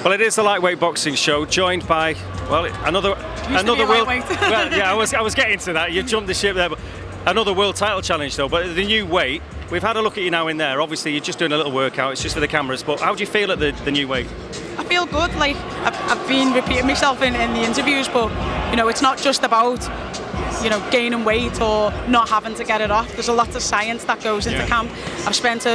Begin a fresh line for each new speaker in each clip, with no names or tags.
Well, it is the lightweight boxing show, joined by another world. Well, yeah, I was getting to that. You jumped the ship there, but another world title challenge though. But the new weight, we've had a look at you now in there. Obviously, you're just doing a little workout. It's just for the cameras. But how do you feel at the new weight?
I feel good. Like I've been repeating myself in the interviews, but it's not just about gaining weight or not having to get it off. There's a lot of science that goes into camp. I've spent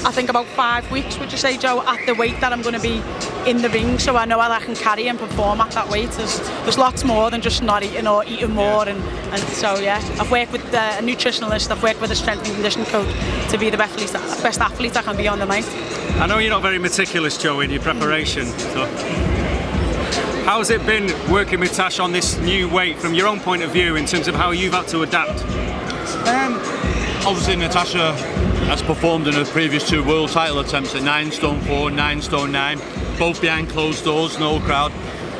I think about 5 weeks, would you say, Joe, at the weight that I'm going to be in the ring, so I know that I can carry and perform at that weight. There's lots more than just not eating or eating more, and so I've worked with a nutritionalist, I've worked with a strength and conditioning coach to be the best athlete I can be on the night.
I know you're not very meticulous, Joe, in your preparation. So how's it been working with Tash on this new weight from your own point of view in terms of how you've had to adapt?
Obviously, Natasha has performed in her previous 2 world title attempts at 9 stone 4, 9 stone 9, both behind closed doors, no crowd.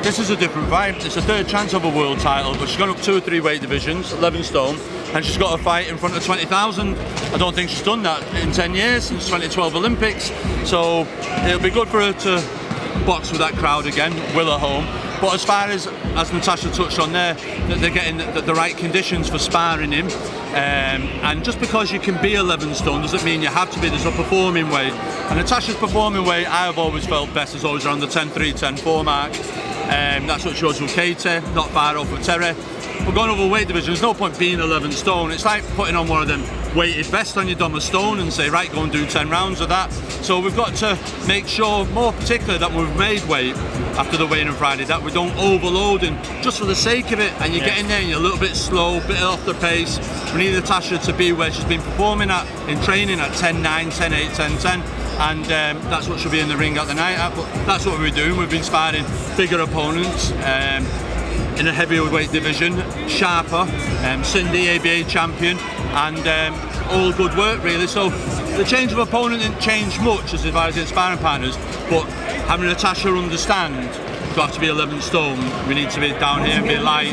This is a different vibe. It's a third chance of a world title, but she's gone up 2 or 3 weight divisions, 11 stone, and she's got a fight in front of 20,000. I don't think she's done that in 10 years, since 2012 Olympics. So it'll be good for her to box with that crowd again, will at home. But as far as Natasha touched on there, that they're getting the right conditions for sparring him. And just because you can be 11 stone doesn't mean you have to be. There's a performing weight. And Natasha's performing weight, I have always felt best, is always around the 10.3, 10.4 mark. That's what she was with Katie, not far off with Terry. We're going over weight division, there's no point being 11 stone. It's like putting on one of them weighted vests on your Dom of stone and say, right, go and do 10 rounds of that. So we've got to make sure, more particularly, that we've made weight after the weigh-in on Friday, that we don't overload and just for the sake of it, and you get in there and you're a little bit slow, a bit off the pace. We need Natasha to be where she's been performing at in training at 10.9, 10.8, 10.10. And that's what she'll be in the ring at the night at. But that's what we're doing. We've been sparring bigger opponents in a heavyweight division, sharper, Cindy, ABA champion, and all good work really. So the change of opponent didn't change much as far as the sparring partners, but having Natasha understand to have to be 11 stone, we need to be down here and be light.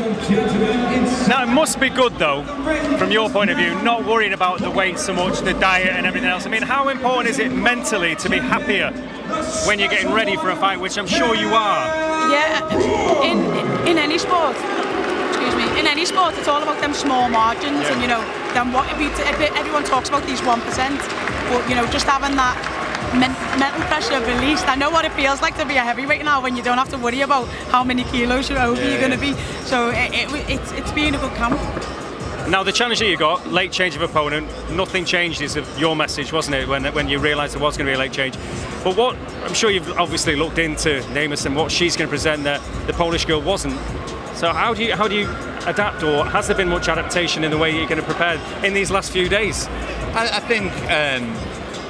Now it must be good though, from your point of view, not worrying about the weight so much, the diet and everything else. I mean, how important is it mentally to be happier when you're getting ready for a fight, which I'm sure you are?
Yeah, in any sport, in any sport, it's all about them small margins, and then what everyone talks about these 1%, but just having that mental pressure released. I know what it feels like to be a heavyweight now, when you don't have to worry about how many kilos you're over you're going to be. So it's been a good camp.
Now the challenge that you got, late change of opponent, nothing changed is your message, wasn't it, when you realised there was going to be a late change. But what, I'm sure you've obviously looked into Namus and what she's going to present that the Polish girl wasn't. So how do you adapt, or has there been much adaptation in the way you're going to prepare in these last few days?
I think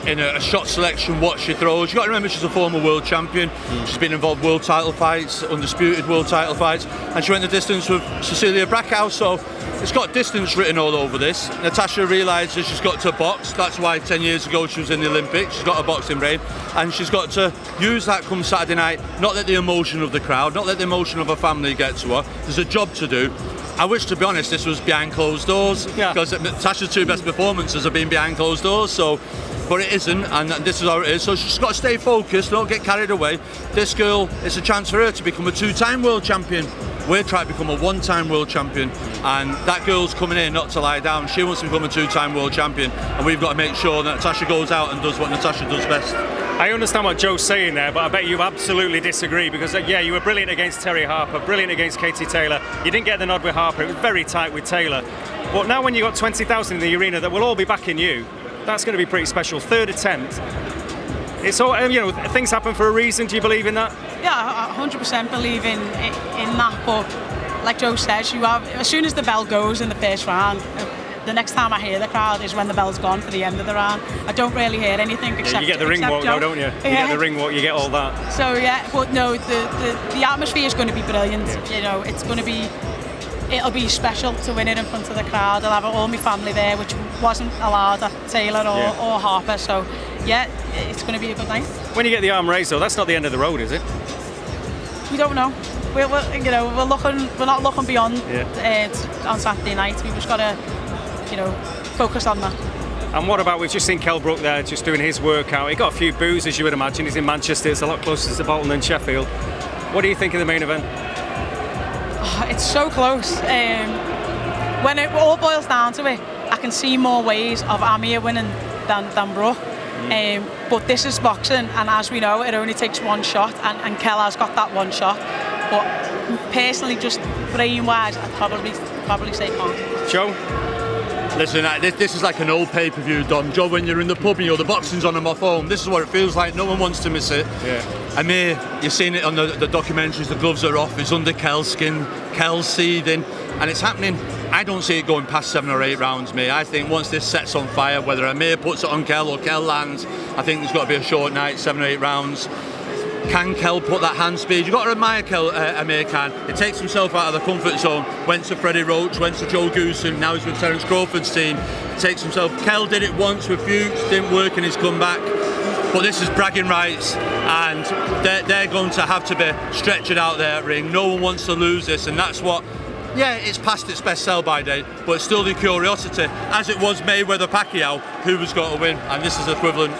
in a shot selection, what she throws. You've got to remember she's a former world champion. She's been involved in world title fights, undisputed world title fights, and she went the distance with Cecilia Brackhouse, so it's got distance written all over this. Natasha realises she's got to box. That's why 10 years ago she was in the Olympics. She's got a boxing brain, and she's got to use that come Saturday night, not let the emotion of the crowd, not let the emotion of her family get to her. There's a job to do. I wish, to be honest, this was behind closed doors, because Natasha's 2 best performances have been behind closed doors, so, but it isn't, and this is how it is. So she's got to stay focused, don't get carried away. This girl, it's a chance for her to become a 2-time world champion. We're trying to become a 1-time world champion, and that girl's coming in not to lie down. She wants to become a 2-time world champion, and we've got to make sure that Natasha goes out and does what Natasha does best.
I understand what Joe's saying there, but I bet you absolutely disagree, because you were brilliant against Terry Harper, brilliant against Katie Taylor. You didn't get the nod with Harper, it was very tight with Taylor. But now when you've got 20,000 in the arena that will all be backing you, that's going to be pretty special. 3rd attempt. It's all, things happen for a reason. Do you believe in that?
Yeah, I 100% believe in that, but like Joe says, as soon as the bell goes in the first round, the next time I hear the crowd is when the bell's gone for the end of the round. I don't really hear anything except
you get the ring walk though, don't you? You get the ring walk, you get all that.
So but no, the atmosphere is going to be brilliant. It's going to be, it'll be special to win it in front of the crowd. I'll have all my family there, which wasn't allowed at Taylor or Harper. So it's going to be a good night. When
you get the arm raised though, that's not the end of the road, is it?
We don't know. We're not looking beyond on Saturday night. We've just got to focus on that.
And what about, we've just seen Kell Brook there just doing his workout. He got a few boos, as you would imagine. He's in Manchester, it's a lot closer to Bolton than Sheffield. What do you think of the main event?
Oh, it's so close. When it all boils down to it, I can see more ways of Amir winning than Brook. But this is boxing, and as we know, it only takes one shot, and Kell has got that one shot. But personally, just brain-wise, I'd probably say Khan.
Joe?
Listen, this is like an old pay-per-view, Dom. Joe, when you're in the pub and the boxing's on my phone, this is what it feels like. No one wants to miss it.
Yeah.
Amir, you've seen it on the documentaries, the gloves are off, it's under Kell's skin, Kell's seething, and it's happening. I don't see it going past 7 or 8 rounds, mate. I think once this sets on fire, whether Amir puts it on Kell or Kell lands, I think there's got to be a short night, 7 or 8 rounds. Can Kell put that hand speed? You've got to admire Amir Khan. He takes himself out of the comfort zone, went to Freddie Roach, went to Joe Goosen, now he's with Terence Crawford's team. He takes himself. Kell did it once with Fuchs, didn't work, and he's come back. But this is bragging rights, and they're going to have to be stretched out there at ring. No one wants to lose this, and that's what. Yeah, it's past its best sell-by date, but it's still the curiosity, as it was Mayweather-Pacquiao, who was going to win, and this is equivalent.